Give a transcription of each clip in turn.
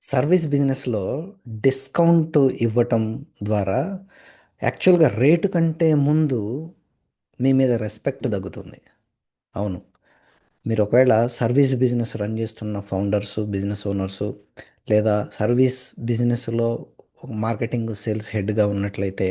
Service బిజినెస్‌లో discount ఇవ్వటం ద్వారా యాక్చువల్‌గా రేటు కంటే ముందు మీ మీద రెస్పెక్ట్ తగ్గుతుంది. అవును. మీరు ఒకవేళ సర్వీస్ బిజినెస్ రన్ చేస్తున్న ఫౌండర్సు, బిజినెస్ ఓనర్సు లేదా సర్వీస్ బిజినెస్‌లో ఒక మార్కెటింగ్, సేల్స్ హెడ్‌గా ఉన్నట్లయితే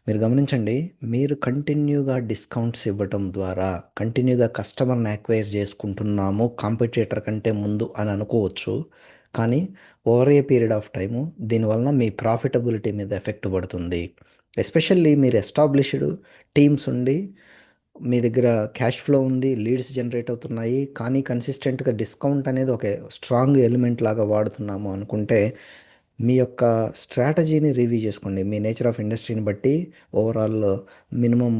మీరు గమనించండి. మీరు కంటిన్యూగా డిస్కౌంట్స్ ఇవ్వటం ద్వారా కంటిన్యూగా కస్టమర్‌ని అక్వైర్ చేసుకుంటున్నాము కాంపిటీటర్ కంటే ముందు అని అనుకోవచ్చు. కానీ over a period of time దీనివలన మీ ప్రాఫిటబిలిటీ మీద ఎఫెక్ట్ పడుతుంది. ఎస్పెషల్లీ మీరు ఎస్టాబ్లిష్డ్ టీమ్స్ ఉండి మీ దగ్గర క్యాష్ ఫ్లో ఉంది, లీడ్స్ జనరేట్ అవుతున్నాయి, కానీ కన్సిస్టెంట్గా డిస్కౌంట్ అనేది ఒక స్ట్రాంగ్ ఎలిమెంట్ లాగా వాడుతున్నాము అనుకుంటే మీ యొక్క స్ట్రాటజీని రివ్యూ చేసుకోండి. మీ నేచర్ ఆఫ్ ఇండస్ట్రీని బట్టి ఓవరాల్ మినిమం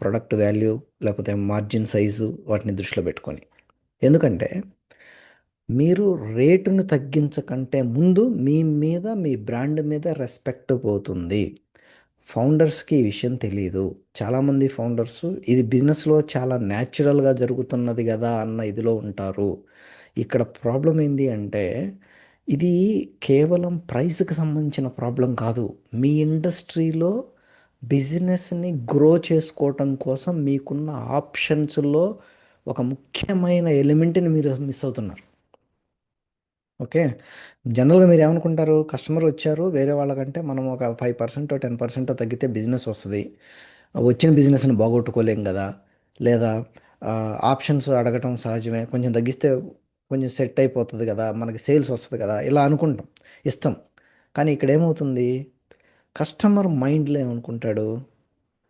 ప్రొడక్ట్ వాల్యూ లేకపోతే మార్జిన్ సైజు వాటిని దృష్టిలో పెట్టుకొని. ఎందుకంటే మీరు రేటును తగ్గించకంటే ముందు మీ మీద మీ బ్రాండ్ మీద రెస్పెక్ట్ పోతుంది. ఫౌండర్స్‌కి ఈ విషయం తెలీదు. చాలామంది ఫౌండర్సు ఇది బిజినెస్‌లో చాలా న్యాచురల్‌గా జరుగుతున్నది గదా అన్న ఇదిలో ఉంటారు. ఇక్కడ ప్రాబ్లమ్ ఏంది అంటే, ఇది కేవలం ప్రైస్‌కి సంబంధించిన ప్రాబ్లమ్ కాదు. మీ ఇండస్ట్రీలో బిజినెస్‌ని గ్రో చేసుకోవటం కోసం మీకున్న ఆప్షన్స్‌లో ఒక ముఖ్యమైన ఎలిమెంట్‌ని మీరు మిస్ అవుతున్నారు. ఓకే. జనరల్‌గా మీరేమనుకుంటారు? కస్టమర్ వచ్చారు. వేరే వాళ్ళకంటే మనం ఒక 5% 10% తగ్గితే బిజినెస్ వస్తది. వచ్చిన బిజినెస్‌ని బాగొట్టుకోలేం గదా! లేదా ఆప్షన్స్ అడగటం సహజమే. కొంచెం తగ్గిస్తే కొంచెం సెట్ అయిపోతది గదా! మనకి సేల్స్ వస్తది గదా! ఇలా అనుకుంటాం. ఇస్తాం. కానీ ఇక్కడేమవుతుంది? కస్టమర్ మైండ్‌లో ఏమనుకుంటాడు?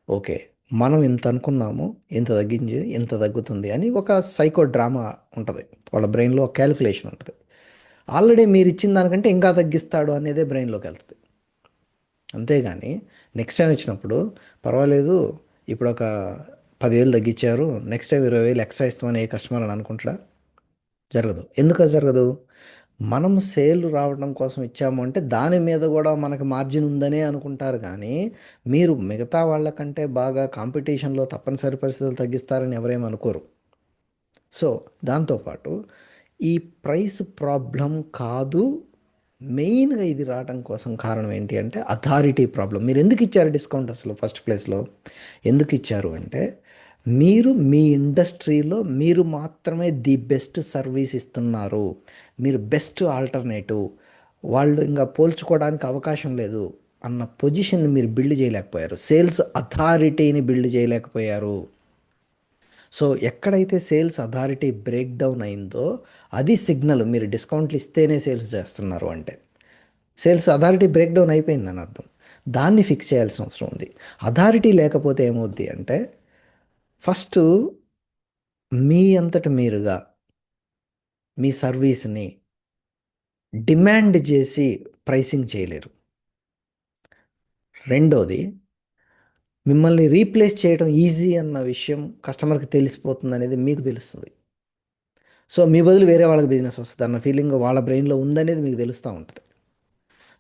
ఓకే. మనం ఇంత అనుకున్నాము. ఇంత తగ్గించి ఇంత తగ్గుతుంది అని ఒక సైకో డ్రామా ఉంటది. వాళ్ళ బ్రెయిన్‌లో ఒక కాలిక్యులేషన్ ఉంటది. ఆల్రెడీ మీరిచ్చిన దానికంటే ఇంకా తగ్గిస్తాడు అనేదే బ్రెయిన్‌లోకెళ్తది. అంతేగాని నెక్స్ట్ టైమ్ వచ్చినప్పుడు పర్వాలేదు ఇప్పుడు ఒక 10,000 తగ్గించారు. నెక్స్ట్ టైమ్ 20,000 ఎక్స్ట్రా ఇస్తామని ఏ కస్టమర్ అని అనుకుంటాడా? జరగదు. ఎందుకు అది జరగదు? మనం సేల్ రావడం కోసం ఇచ్చాము అంటే దాని మీద గూడా మనకు మార్జిన్ ఉందనే అనుకుంటారు గానీ, మీరు మిగతా వాళ్ళకంటే బాగా కాంపిటీషన్‌లో తప్పనిసరి పరిస్థితులు తగ్గిస్తారని ఎవరేమి అనుకోరు. సో, దాంతో పాటు ఈ ప్రైస్ ప్రాబ్లమ్ కాదు. మెయిన్‌గా ఇది రావడం కోసం కారణం ఏంటి అంటే అథారిటీ ప్రాబ్లమ్. మీరెందుకు ఇచ్చారు డిస్కౌంట్ అసలు ఫస్ట్ ప్లేస్‌లో? ఎందుకు ఇచ్చారు అంటే, మీరు మీ ఇండస్ట్రీలో మీరు మాత్రమే ది బెస్ట్ సర్వీస్ ఇస్తున్నారు. మీరు బెస్ట్ ఆల్టర్‌నేటివ్. వాళ్ళు ఇంక పోల్చుకోవడానికి అవకాశం లేదు అన్న పొజిషన్‌ని మీరు బిల్డ్ చేయలేకపోయారు. సేల్స్ అథారిటీని బిల్డ్ చేయలేకపోయారు. సో, ఎక్కడైతే సేల్స్ అథారిటీ బ్రేక్ డౌన్ అయిందో, అది సిగ్నల్ మీరు డిస్కౌంట్లు ఇస్తేనే సేల్స్ చేస్తున్నారు అంటే. సేల్స్ అథారిటీ బ్రేక్ డౌన్ అయిపోయిందని అర్థం. దాన్ని ఫిక్స్ చేయాల్సిన అవసరం ఉంది. అథారిటీ లేకపోతే ఏమవుద్ది అంటే, ఫస్టు మీ అంతట మీరుగా మీ సర్వీస్‌ని డిమాండ్ చేసి ప్రైసింగ్ చేయలేరు. రెండోది మిమ్మల్ని రీప్లేస్ చేయడం ఈజీ అన్న విషయం కస్టమర్‌కి తెలిసిపోతుందనేది మీకు తెలుస్తది. సో, మీ బదులు వేరే వాళ్ళకి బిజినెస్ వస్తదన్న ఫీలింగ్ వాళ్ళ బ్రెయిన్‌లో ఉందనేది మీకు తెలుస్తా ఉంటది.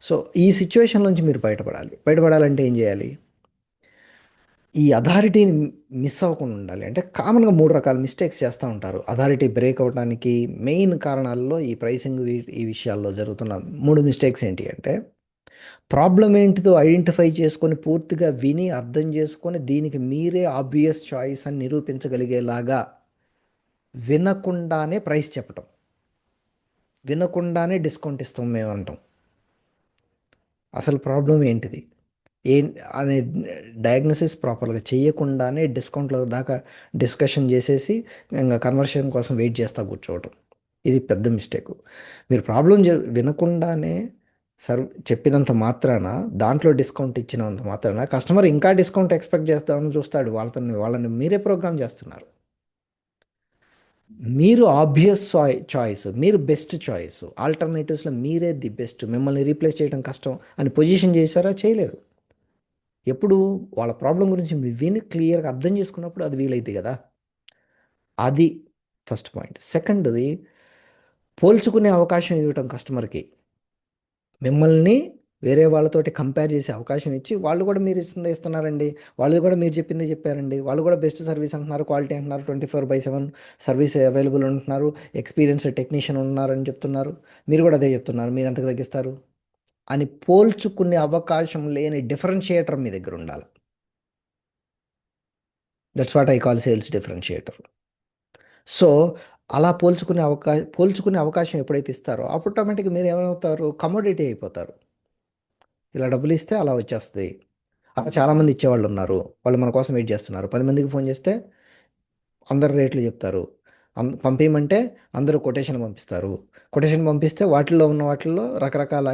సో, ఈ సిట్యుయేషన్ నుంచి మీరు బయటపడాలి. బయటపడాలంటే ఏం చేయాలి? ఈ అథారిటీని మిస్ అవ్వకుండా ఉండాలి. అంటే కామన్‌గా 3 రకాల మిస్టేక్స్ చేస్తా ఉంటారు. అథారిటీ బ్రేక్ అవ్వడానికి మెయిన్ కారణాల్లో ఈ ప్రైసింగ్ ఈ విషయాల్లో జరుగుతున్న 3 మిస్టేక్స్ ఏంటి అంటే, ప్రాబ్లమ్ ఏంటిదో ఐడెంటిఫై చేసుకొని పూర్తిగా విని, అర్థం చేసుకొని దీనికి మీరే ఆబ్వియస్ చాయిస్ అని నిరూపించగలిగేలాగా వినకుండానే ప్రైస్ చెప్పటం. వినకుండానే డిస్కౌంట్ ఇస్తాం మేమంటాం. అసలు ప్రాబ్లమ్ ఏంటిది? ఏం అనే డయాగ్నోసిస్ ప్రాపర్‌గా చేయకుండానే డిస్కౌంట్‌ల దాకా డిస్కషన్ చేసేసి ఇంగ కన్వర్షన్ కోసం వెయిట్ చేస్తా కూర్చోవటం. ఇది పెద్ద మిస్టేకు. మీరు ప్రాబ్లమ్ వినకుండానే చెప్పినంత మాత్రాన, దాంట్లో డిస్కౌంట్ ఇచ్చినంత మాత్రాన కస్టమర్ ఇంకా డిస్కౌంట్ ఎక్స్‌పెక్ట్ చేద్దామని చూస్తాడు. వాళ్ళని మీరే ప్రోగ్రామ్ చేస్తున్నారు. మీరు ఆబ్వియస్ చాయిస్. మీరు బెస్ట్ చాయిస్. ఆల్టర్‌నేటివ్స్‌లో మీరే ది బెస్ట్. మిమ్మల్ని రీప్లేస్ చేయడం కష్టం అని పొజిషన్ చేశారా? చేయలేదు. ఎప్పుడు వాళ్ళ ప్రాబ్లమ్ గురించి విని క్లియర్‌గా అర్థం చేసుకున్నప్పుడు అది వీలైద్ది గదా! అది ఫస్ట్ పాయింట్. సెకండ్‌ది పోల్చుకునే అవకాశం ఇవ్వటం కస్టమర్‌కి. మిమ్మల్ని వేరే వాళ్ళతోటి కంపేర్ చేసే అవకాశం ఇచ్చి, వాళ్ళు కూడా మీరు ఇస్తుంది ఇస్తున్నారండి, వాళ్ళు కూడా మీరు చెప్పింది చెప్పారండి, వాళ్ళు కూడా బెస్ట్ సర్వీస్ అంటున్నారు, క్వాలిటీ అంటున్నారు, 24/7 సర్వీస్ అవైలబుల్ అంటున్నారు, ఎక్స్పీరియన్స్డ్ టెక్నీషియన్ ఉన్నారని చెప్తున్నారు, మీరు కూడా అదే చెప్తున్నారు, మీరు ఎంత తగ్గిస్తారు అని పోల్చుకునే అవకాశం లేని డిఫరెన్షియేటర్ మీ దగ్గర ఉండాలి. That's what I call sales differentiator. So అలా పోల్చుకునే అవకాశం ఎప్పుడైతే ఇస్తారో అప్పుడు ఆటోమేటిక్గా మీరు ఏమవుతారు, కమోడిటీ అయిపోతారు. ఇలా డబ్బులు ఇస్తే అలా వచ్చేస్తుంది. అలా చాలామంది ఇచ్చేవాళ్ళు ఉన్నారు, వాళ్ళు మన కోసం వెయిట్ చేస్తున్నారు. 10 మందికి ఫోన్ చేస్తే అందరు రేట్లు చెప్తారు. పంపించమంటే అందరూ కొటేషన్ పంపిస్తారు. కొటేషన్ పంపిస్తే వాటిల్లో ఉన్న వాటిల్లో రకరకాల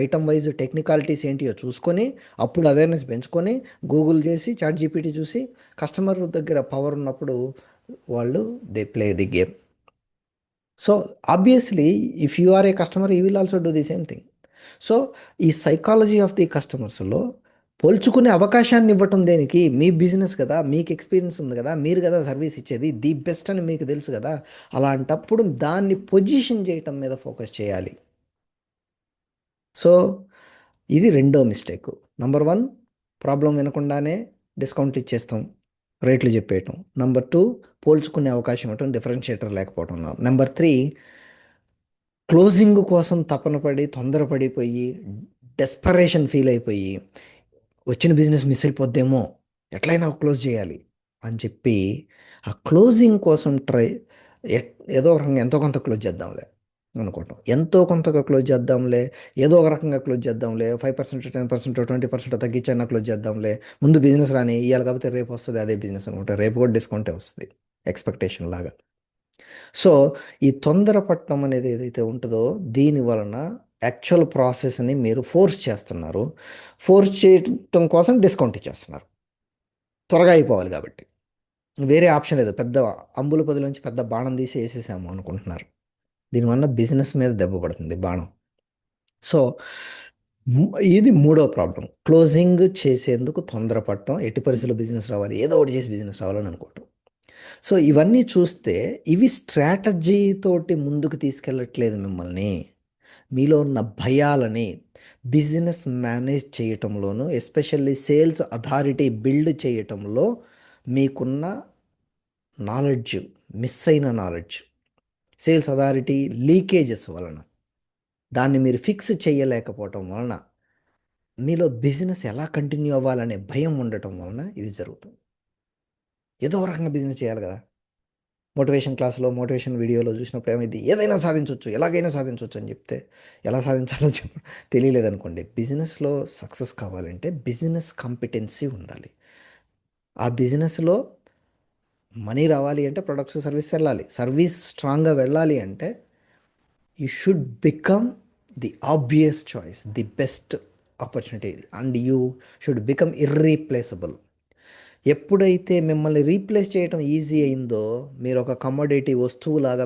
ఐటమ్ వైజ్ టెక్నికాలిటీస్ ఏంటియో చూసుకొని అప్పుడు అవేర్నెస్ పెంచుకొని గూగుల్ చేసి చాట్ జీపీటీ చూసి కస్టమర్ దగ్గర పవర్ ఉన్నప్పుడు వాళ్ళు they play the game. So obviously if you are a customer you will also do the same thing. So ఈ సైకాలజీ ఆఫ్ ది కస్టమర్స్లో పోల్చుకునే అవకాశాన్ని ఇవ్వటం దేనికి, మీ బిజినెస్ కదా, మీకు ఎక్స్పీరియన్స్ ఉంది కదా, మీరు కదా సర్వీస్ ఇచ్చేది ది బెస్ట్ అని మీకు తెలుసు కదా, అలాంటప్పుడు దాన్ని పొజిషన్ చేయటం మీద ఫోకస్ చేయాలి. సో ఇది రెండో మిస్టేక్. నంబర్ 1, ప్రాబ్లం వినకుండానే డిస్కౌంట్లు ఇచ్చేస్తాం, రేట్లు చెప్పేయటం. నంబర్ 2, పోల్చుకునే అవకాశం ఇవ్వటం, డిఫరెన్షియేటర్ లేకపోవటం. నెంబర్ 3, క్లోజింగ్ కోసం తపన పడి తొందరపడిపోయి డెస్పరేషన్ ఫీల్ అయిపోయి వచ్చిన బిజినెస్ మిస్ అయిపోద్దేమో, ఎట్లయినా క్లోజ్ చేయాలి అని చెప్పి ఆ క్లోజింగ్ కోసం ఏదో ఒక రకంగా ఎంతో కొంత క్లోజ్ చేద్దాంలే అనుకోవటం. ఎంతో కొంతగా క్లోజ్ చేద్దాంలే, ఏదో ఒక రకంగా క్లోజ్ చేద్దాంలే, 5%, 10%, 20% తగ్గించైనా క్లోజ్ చేద్దాంలే, ముందు బిజినెస్ రాని, ఇవాళ కాకపోతే రేపు వస్తుంది అదే బిజినెస్ అనుకుంటే రేపు కూడా డిస్కౌంటే వస్తుంది ఎక్స్పెక్టేషన్ లాగా. సో ఈ తొందరపడటం అనేది ఏదైతే ఉంటుందో దీని వలన యాక్చువల్ ప్రాసెస్ని మీరు ఫోర్స్ చేస్తున్నారు. ఫోర్స్ చేయటం కోసం డిస్కౌంట్ ఇచ్చేస్తున్నారు, త్వరగా అయిపోవాలి కాబట్టి. వేరే ఆప్షన్ లేదు, పెద్ద అంబుల పొదిలోంచి పెద్ద బాణం తీసి వేసేసాము అనుకుంటున్నారు. దీనివల్ల బిజినెస్ మీద దెబ్బ పడుతుంది బాణం. సో ఇది మూడో ప్రాబ్లం, క్లోజింగ్ చేసేందుకు తొందరపడటం, ఎట్టి పరిస్థితుల్లో బిజినెస్ రావాలి, ఏదో ఒకటి చేసి బిజినెస్ రావాలని అనుకోవటం. సో ఇవన్నీ చూస్తే ఇవి స్ట్రాటజీ తోటి ముందుకు తీసుకెళ్ళట్లేదు మిమ్మల్ని, మీలో ఉన్న భయాలని బిజినెస్ మేనేజ్ చేయటంలోనూ ఎస్పెషల్లీ సేల్స్ అథారిటీ బిల్డ్ చేయటంలో మీకున్న నాలెడ్జ్, మిస్ అయిన నాలెడ్జ్, సేల్స్ అథారిటీ లీకేజెస్ వలన, దాన్ని మీరు ఫిక్స్ చేయలేకపోవటం వలన, మీలో బిజినెస్ ఎలా కంటిన్యూ అవ్వాలనే భయం ఉండటం వలన ఇది జరుగుతుంది. ఏదో ఒక రకంగా బిజినెస్ చేయాలి కదా, మోటివేషన్ క్లాస్లో మోటివేషన్ వీడియోలో చూసినప్పుడు ఏమైంది, ఏదైనా సాధించవచ్చు, ఎలాగైనా సాధించవచ్చు అని చెప్తే ఎలా సాధించాలో తెలియలేదనుకోండి. బిజినెస్లో సక్సెస్ కావాలంటే బిజినెస్ కాంపిటెన్సీ ఉండాలి. ఆ బిజినెస్లో మనీ రావాలి అంటే ప్రొడక్ట్స్ సర్వీస్ వెళ్ళాలి, సర్వీస్ స్ట్రాంగ్గా వెళ్ళాలి అంటే you should become the obvious choice, the best opportunity, and you should become irreplaceable. ఎప్పుడైతే మిమ్మల్ని రీప్లేస్ చేయడం ఈజీ అయిందో, మీరు ఒక కమోడిటీ వస్తువులాగా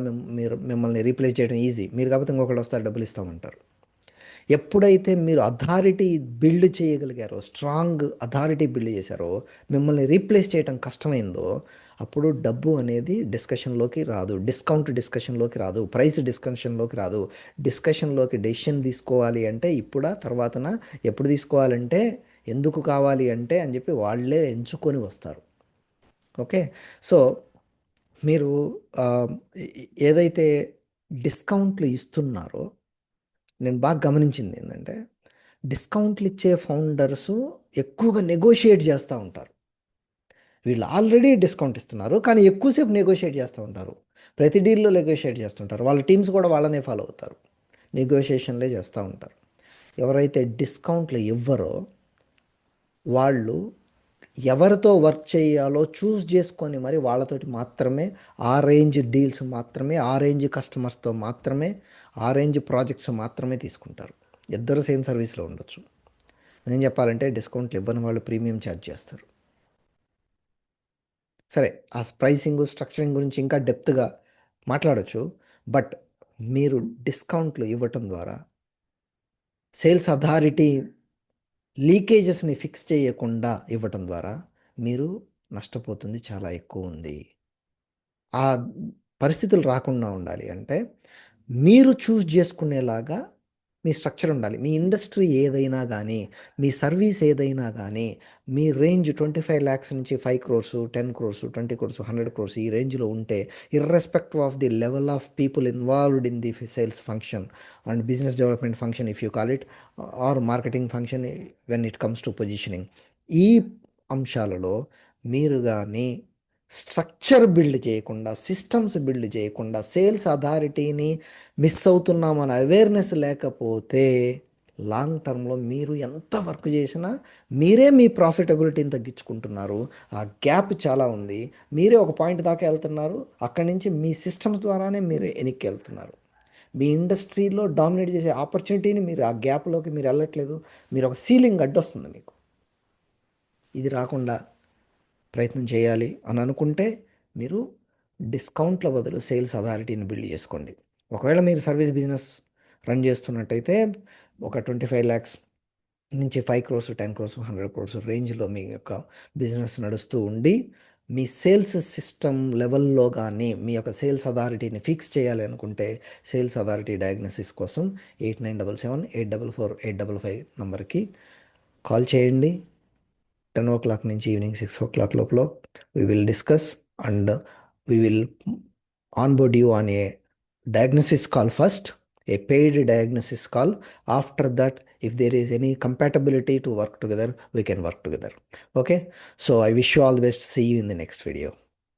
మిమ్మల్ని రీప్లేస్ చేయడం ఈజీ, మీరు కాకపోతే ఇంకొకటి వస్తారు డబ్బులు ఇస్తామంటారు. ఎప్పుడైతే మీరు అథారిటీ బిల్డ్ చేయగలిగారో, స్ట్రాంగ్ అథారిటీ బిల్డ్ చేశారో, మిమ్మల్ని రీప్లేస్ చేయడం కష్టమైందో, అప్పుడు డబ్బు అనేది డిస్కషన్లోకి రాదు, డిస్కౌంట్ డిస్కషన్లోకి రాదు, ప్రైస్ డిస్కషన్లోకి రాదు. డిస్కషన్లోకి డెసిషన్ తీసుకోవాలి అంటే ఇప్పుడా తర్వాతన, ఎప్పుడు తీసుకోవాలంటే ఎందుకు కావాలి అంటే అని చెప్పి వాళ్ళే ఎంచుకొని వస్తారు. ఓకే. సో మీరు ఏదైతే డిస్కౌంట్లు ఇస్తున్నారో, నేను బాగా గమనించింది ఏంటంటే డిస్కౌంట్లు ఇచ్చే ఫౌండర్స్ ఎక్కువగా నెగోషియేట్ చేస్తూ ఉంటారు. వీళ్ళు ఆల్రెడీ డిస్కౌంట్ ఇస్తున్నారు కానీ ఎక్కువసేపు నెగోషియేట్ చేస్తూ ఉంటారు, ప్రతి డీల్లో నెగోషియేట్ చేస్తుంటారు, వాళ్ళ టీమ్స్ కూడా వాళ్ళనే ఫాలో అవుతారు, నెగోషియేషన్లే చేస్తూ ఉంటారు. ఎవరైతే డిస్కౌంట్లు ఇవ్వరో వాళ్ళు ఎవరితో వర్క్ చేయాలో చూస్ చేసుకొని మరి వాళ్ళతోటి మాత్రమే, ఆ రేంజ్ డీల్స్ మాత్రమే, ఆ రేంజ్ కస్టమర్స్తో మాత్రమే, ఆ రేంజ్ ప్రాజెక్ట్స్ మాత్రమే తీసుకుంటారు. ఇద్దరు సేమ్ సర్వీస్లో ఉండొచ్చు. నేను చెప్పాలంటే డిస్కౌంట్లు ఇవ్వని వాళ్ళు ప్రీమియం ఛార్జ్ చేస్తారు. సరే, ఆ ప్రైసింగ్ స్ట్రక్చరింగ్ గురించి ఇంకా డెప్త్గా మాట్లాడచ్చు. బట్ మీరు డిస్కౌంట్లు ఇవ్వటం ద్వారా సేల్స్ అథారిటీ లీకేజెస్ని ఫిక్స్ చేయకుండా ఇవ్వటం ద్వారా మీరు నష్టపోతుంది చాలా ఎక్కువ ఉంది. ఆ పరిస్థితులు రాకుండా ఉండాలి అంటే మీరు చూస్ చేసుకునేలాగా మీ స్ట్రక్చర్ ఉండాలి. మీ ఇండస్ట్రీ ఏదైనా కానీ, మీ సర్వీస్ ఏదైనా కానీ, మీ రేంజ్ 25 lakhs నుంచి 5 crores, 10 crores, 20 crores, 100 crores ఈ రేంజ్లో ఉంటే, irrespective of the level of people involved in the sales function and business development function if you call it, or marketing function when it comes to positioning, ఈ అంశాలలో మీరు కానీ structure build చేయకుండా, systems build చేయకుండా, sales అథారిటీని miss అవుతున్నామని awareness లేకపోతే, long టర్మ్లో మీరు ఎంత వర్క్ చేసినా మీరే మీ ప్రాఫిటబిలిటీని తగ్గించుకుంటున్నారు. ఆ గ్యాప్ చాలా ఉంది. మీరే ఒక పాయింట్ దాకా వెళ్తున్నారు, అక్కడి నుంచి మీ సిస్టమ్స్ ద్వారానే మీరు వెనక్కి వెళ్తున్నారు. మీ ఇండస్ట్రీలో డామినేట్ చేసే ఆపర్చునిటీని మీరు ఆ గ్యాప్లోకి మీరు వెళ్ళట్లేదు. మీరు ఒక సీలింగ్ అడ్డొస్తుంది మీకు. ఇది రాకుండా ప్రయత్నం చేయాలి అని అనుకుంటే, మీరు డిస్కౌంట్ల బదులు సేల్స్ అథారిటీని బిల్డ్ చేసుకోండి. ఒకవేళ మీరు సర్వీస్ బిజినెస్ రన్ చేస్తున్నట్టయితే, ఒక 25 lakhs నుంచి 5 crores, 10 crores, 100 crores రేంజ్లో మీ యొక్క బిజినెస్ నడుస్తూ ఉండి, మీ సేల్స్ సిస్టమ్ లెవెల్లో కానీ మీ యొక్క సేల్స్ అథారిటీని ఫిక్స్ చేయాలి అనుకుంటే, సేల్స్ అథారిటీ డయాగ్నోసిస్ కోసం 8977 844 855 నంబర్కి కాల్ చేయండి. 10 o'clock నుంచి ఈవినింగ్ 6 o'clock లోపల we will discuss, and we will onboard you on a diagnosis call first, a paid diagnosis call. After that, if there is any compatibility to work together, we can work together. Okay, so I wish you all the best. See you in the next video.